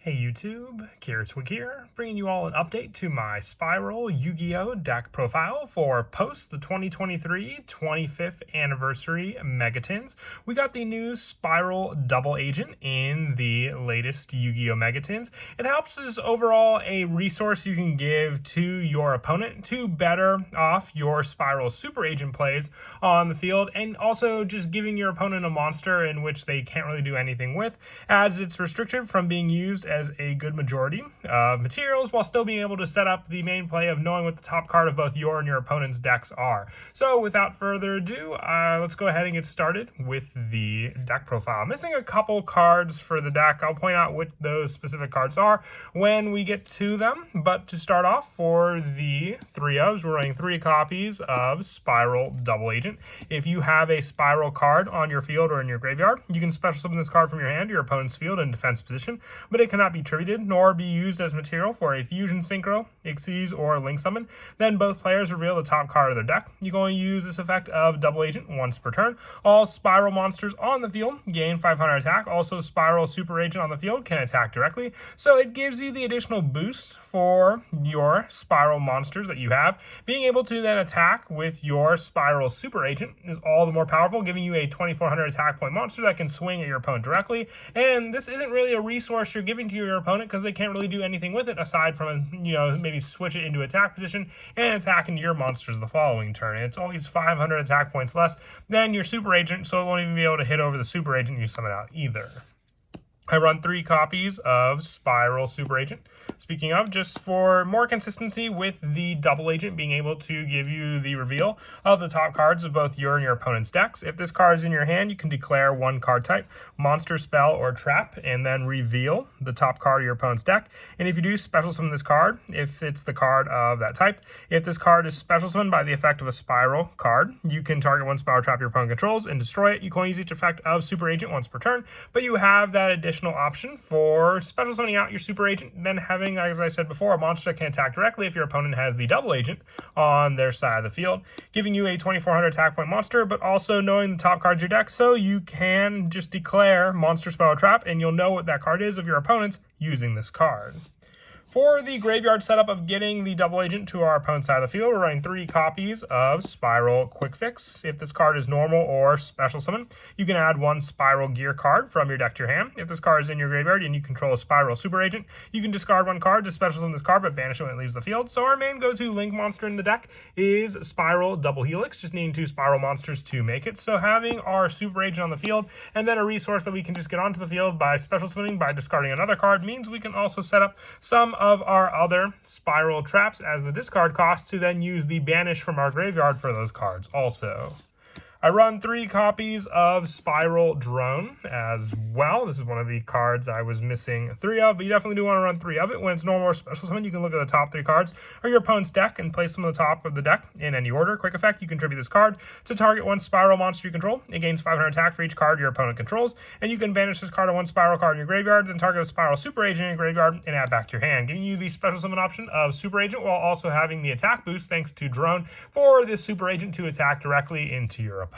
Hey YouTube, Kiritwig here, bringing you all an update to my Spyral Yugioh deck profile for post the 2023 25th anniversary Megatins. We got the new Spyral Double Agent in the latest Yu-Gi-Oh! Megatins. It helps as overall a resource you can give to your opponent to better off your Spyral Super Agent plays on the field, and also just giving your opponent a monster in which they can't really do anything with, as it's restricted from being used as a good majority of materials while still being able to set up the main play of knowing what the top card of both your and your opponent's decks are. So without further ado, let's go ahead and get started with the deck profile. I'm missing a couple cards for the deck. I'll point out what those specific cards are when we get to them, but to start off, for the 3-ofs, we're running 3 copies of Spyral Double Agent. If you have a Spyral card on your field or in your graveyard, you can special summon this card from your hand to your opponent's field in defense position, but it cannot be tributed nor be used as material for a Fusion Synchro, Xyz, or Link Summon. Then both players reveal the top card of their deck. You can only use this effect of Double Agent once per turn. All Spyral monsters on the field gain 500 attack. Also, Spyral Super Agent on the field can attack directly, so it gives you the additional boost for your Spyral monsters that you have. Being able to then attack with your Spyral Super Agent is all the more powerful, giving you a 2400 attack point monster that can swing at your opponent directly. And this isn't really a resource you're giving to your opponent because they can't really do anything with it aside from, maybe switch it into attack position and attack into your monsters the following turn. And it's always 500 attack points less than your Super Agent, so it won't even be able to hit over the Super Agent you summon out either. I run 3 copies of Spyral Super Agent. Speaking of, just for more consistency with the Double Agent being able to give you the reveal of the top cards of both your and your opponent's decks. If this card is in your hand, you can declare one card type, monster, spell, or trap, and then reveal the top card of your opponent's deck. And if you do, special summon this card if it's the card of that type. If this card is special summoned by the effect of a Spyral card, you can target one Spyral trap your opponent controls and destroy it. You can only use each effect of Super Agent once per turn, but you have that additional option for special summoning out your Super Agent, then having, as I said before, a monster that can attack directly if your opponent has the Double Agent on their side of the field, giving you a 2400 attack point monster, but also knowing the top cards of your deck, so you can just declare monster, spell, or trap, and you'll know what that card is of your opponent's using this card. For the graveyard setup of getting the Double Agent to our opponent's side of the field, we're running 3 copies of Spyral Quick Fix. If this card is normal or special summon, you can add 1 Spyral Gear card from your deck to your hand. If this card is in your graveyard and you control a Spyral Super Agent, you can discard 1 card to special summon this card, but banish it when it leaves the field. So our main go-to Link monster in the deck is Spyral Double Helix, just needing 2 Spyral monsters to make it. So having our Super Agent on the field, and then a resource that we can just get onto the field by special summoning by discarding another card, means we can also set up some of our other Spyral traps as the discard cost to then use the banish from our graveyard for those cards also. I run 3 copies of Spyral Drone as well. This is one of the cards I was missing 3 of, but you definitely do want to run 3 of it. When it's normal or special summon, you can look at the top 3 cards of your opponent's deck and place them on the top of the deck in any order. Quick effect, you contribute this card to target 1 Spyral monster you control. It gains 500 attack for each card your opponent controls, and you can banish this card on 1 Spyral card in your graveyard, then target a Spyral Super Agent in your graveyard and add back to your hand, giving you the special summon option of Super Agent while also having the attack boost thanks to Drone for this Super Agent to attack directly into your opponent.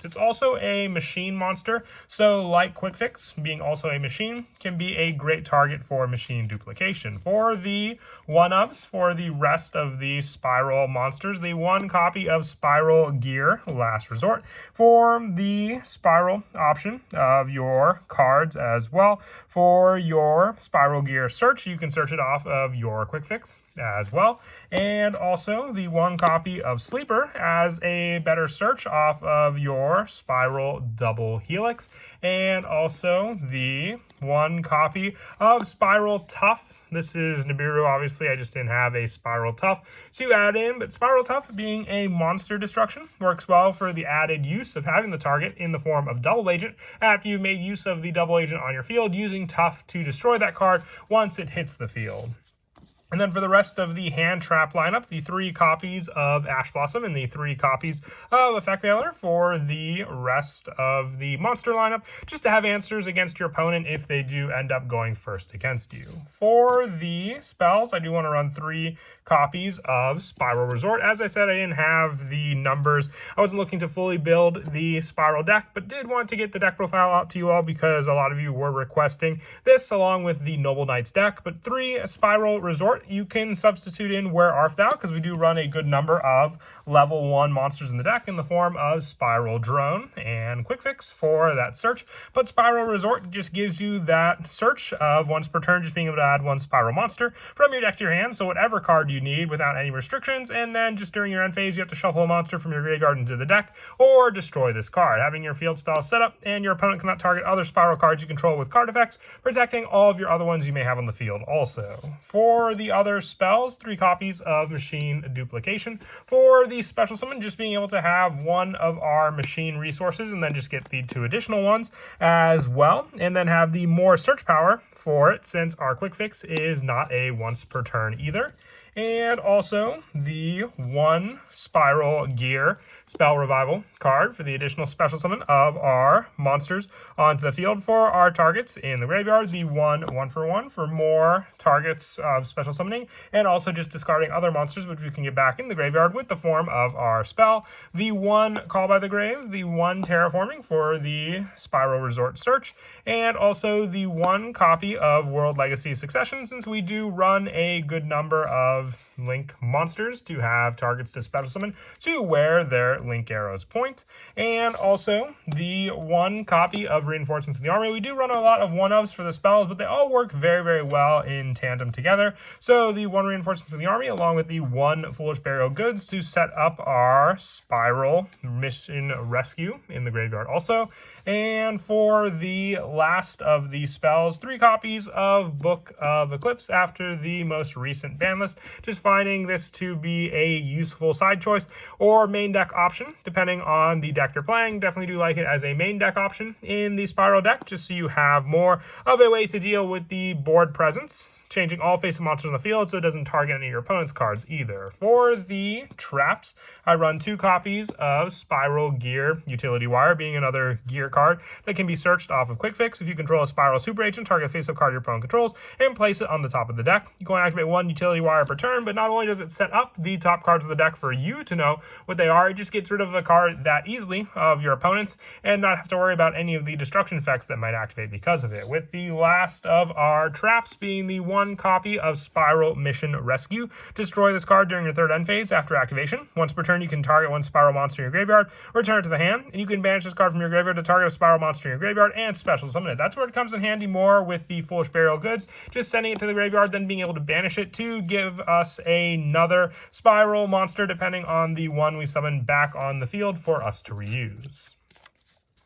It's also a machine monster, so like Quick Fix, being also a machine, can be a great target for machine duplication. For the 1-ofs, for the rest of the Spyral monsters, the 1 copy of Spyral Gear Last Resort. For the Spyral option of your cards as well, for your Spyral Gear Search, you can search it off of your Quick Fix as well. And also the 1 copy of Sleeper as a better search off of your Spyral Double Helix. And also the 1 copy of Spyral Tough. This is Nibiru, obviously. I just didn't have a Spyral Tough to add in, but Spyral Tough, being a monster destruction, works well for the added use of having the target in the form of Double Agent after you've made use of the Double Agent on your field, using Tough to destroy that card once it hits the field. And then for the rest of the hand trap lineup, the 3 copies of Ash Blossom and the 3 copies of Effect Veiler for the rest of the monster lineup, just to have answers against your opponent if they do end up going first against you. For the spells, I do want to run 3 copies of Spyral Resort. As I said, I didn't have the numbers. I wasn't looking to fully build the Spyral deck, but did want to get the deck profile out to you all because a lot of you were requesting this along with the Noble Knights deck. But 3 Spyral Resort you can substitute in Where Art Thou, because we do run a good number of level 1 monsters in the deck in the form of Spyral Drone and Quick Fix for that search. But Spyral Resort just gives you that search of once per turn, just being able to add 1 Spyral monster from your deck to your hand, so whatever card you need without any restrictions, and then just during your end phase you have to shuffle a monster from your graveyard into the deck or destroy this card. Having your field spell set up and your opponent cannot target other Spyral cards you control with card effects, protecting all of your other ones you may have on the field also. For the other spells, 3 copies of Machine Duplication. For the special summon, just being able to have 1 of our machine resources and then just get the 2 additional ones as well, and then have the more search power for it since our Quick Fix is not a once per turn either. And also the 1 Spiral Gear Spell Revival card for the additional special summon of our monsters onto the field for our targets in the graveyard. The 1 for 1 for more targets of special summoning, and also just discarding other monsters which we can get back in the graveyard with the form of our spell. The 1 Call by the Grave, the 1 Terraforming for the Spyral Resort search, and also the 1 copy of World Legacy Succession, since we do run a good number of Link monsters to have targets to special summon to where their Link arrows point. And also the 1 copy of Reinforcements in the Army. We do run a lot of 1-ofs for the spells, but they all work very, very well in tandem together. So the 1 Reinforcements in the Army along with the 1 Foolish Burial Goods to set up our Spyral Mission Rescue in the graveyard also. And for the last of the spells, 3 copies of Book of Eclipse after the most recent ban list. Just finding this to be a useful side choice or main deck option, depending on the deck you're playing. Definitely do like it as a main deck option in the Spyral deck, just so you have more of a way to deal with the board presence, changing all face of monsters on the field so it doesn't target any of your opponent's cards either. For the traps, I run 2 copies of Spyral Gear Utility Wire, being another gear card that can be searched off of Quick Fix. If you control a Spyral Super Agent, target a face-up card your opponent controls and place it on the top of the deck. You can only activate 1 Utility Wire per turn, but not only does it set up the top cards of the deck for you to know what they are, it just gets rid of a card that easily of your opponent's and not have to worry about any of the destruction effects that might activate because of it. With the last of our traps being the 1 copy of Spyral Mission Rescue. Destroy this card during your 3rd end phase after activation. Once per turn, you can target 1 Spyral monster in your graveyard, return it to the hand, and you can banish this card from your graveyard to target a Spyral monster in your graveyard and special summon it. That's where it comes in handy more with the Foolish Burial Goods, just sending it to the graveyard, then being able to banish it to give us another Spyral monster depending on the one we summon back on the field for us to reuse.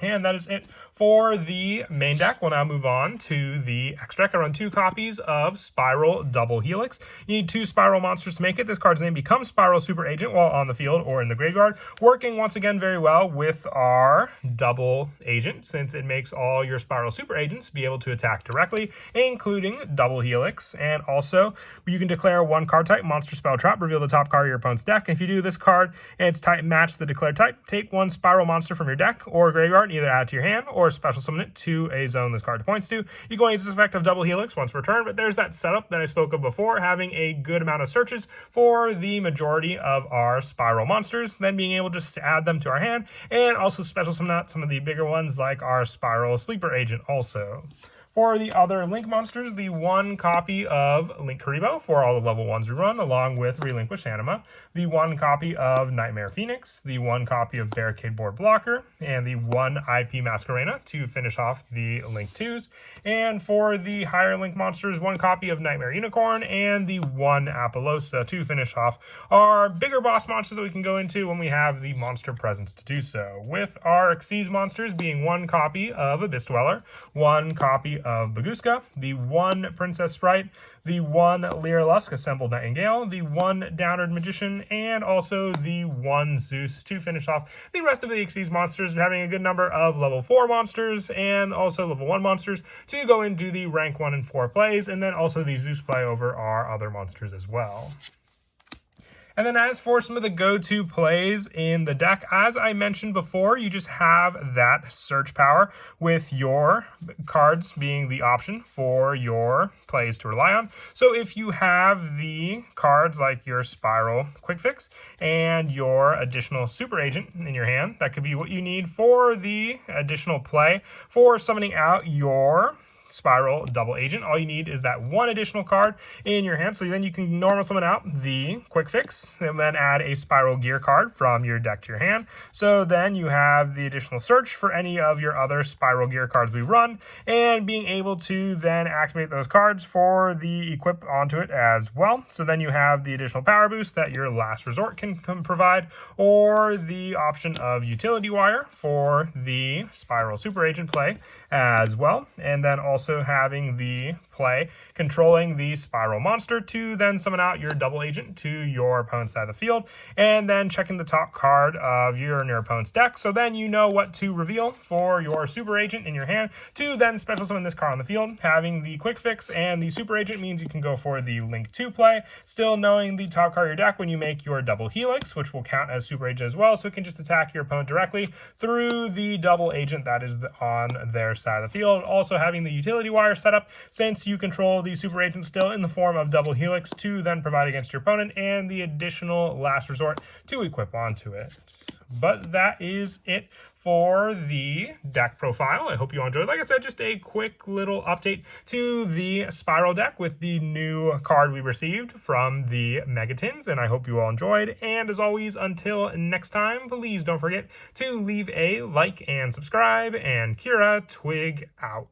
And that is it for the main deck. We'll now move on to the extra deck. I run 2 copies of Spyral Double Helix. You need 2 Spyral monsters to make it. This card's name becomes Spyral Super Agent while on the field or in the graveyard, working once again very well with our Double Agent, since it makes all your Spyral Super Agents be able to attack directly, including Double Helix. And also, you can declare 1 card type, Monster Spell Trap, reveal the top card of your opponent's deck. And if you do this card and its type match the declared type, take 1 Spyral monster from your deck or graveyard, either add to your hand or special summon it to a zone this card points to. You can only use this effect of Double Helix once per turn, but there's that setup that I spoke of before, having a good amount of searches for the majority of our Spyral monsters, then being able just to add them to our hand, and also special summon out some of the bigger ones like our Spyral Sleeper Agent also. For the other Link monsters, the 1 copy of Link Karibo for all the level 1s we run, along with Relinquished Anima, the 1 copy of Nightmare Phoenix, the 1 copy of Barricade Board Blocker, and the 1 IP Masquerena to finish off the Link 2s. And for the higher Link monsters, 1 copy of Nightmare Unicorn, and the 1 Apollosa to finish off our bigger boss monsters that we can go into when we have the monster presence to do so. With our Xyz monsters being 1 copy of Abyss Dweller, 1 copy of Baguska, the 1 Princess Sprite, the 1 Lyrilusk Assembled Nightingale, the 1 Downward Magician, and also the 1 Zeus to finish off the rest of the Xyz monsters, having a good number of level 4 monsters and also level 1 monsters to go into the rank 1 and 4 plays, and then also the Zeus play over our other monsters as well. And then as for some of the go-to plays in the deck, as I mentioned before, you just have that search power with your cards being the option for your plays to rely on. So if you have the cards like your Spyral Quick Fix and your additional Super Agent in your hand, that could be what you need for the additional play for summoning out your Spyral Double Agent. All you need is that 1 additional card in your hand, so then you can normal summon out the Quick Fix and then add a Spyral Gear card from your deck to your hand. So then you have the additional search for any of your other Spyral Gear cards we run, and being able to then activate those cards for the equip onto it as well. So then you have the additional power boost that your Last Resort can provide, or the option of Utility Wire for the Spyral Super Agent play as well, and then also having the play controlling the Spyral monster to then summon out your Double Agent to your opponent's side of the field, and then checking the top card of your opponent's deck, so then you know what to reveal for your Super Agent in your hand to then special summon this card on the field. Having the Quick Fix and the Super Agent means you can go for the Link 2 play, still knowing the top card of your deck when you make your Double Helix, which will count as Super Agent as well, so it can just attack your opponent directly through the Double Agent that is on their side of the field. Also having the Utility Wire set up, since you control the Super Agent still in the form of Double Helix to then provide against your opponent, and the additional Last Resort to equip onto it. But that is it for the deck profile. I hope you all enjoyed. Like I said, just a quick little update to the Spyral deck with the new card we received from the Megatins, and I hope you all enjoyed. And as always, until next time, please don't forget to leave a like and subscribe, and Kira Twig out.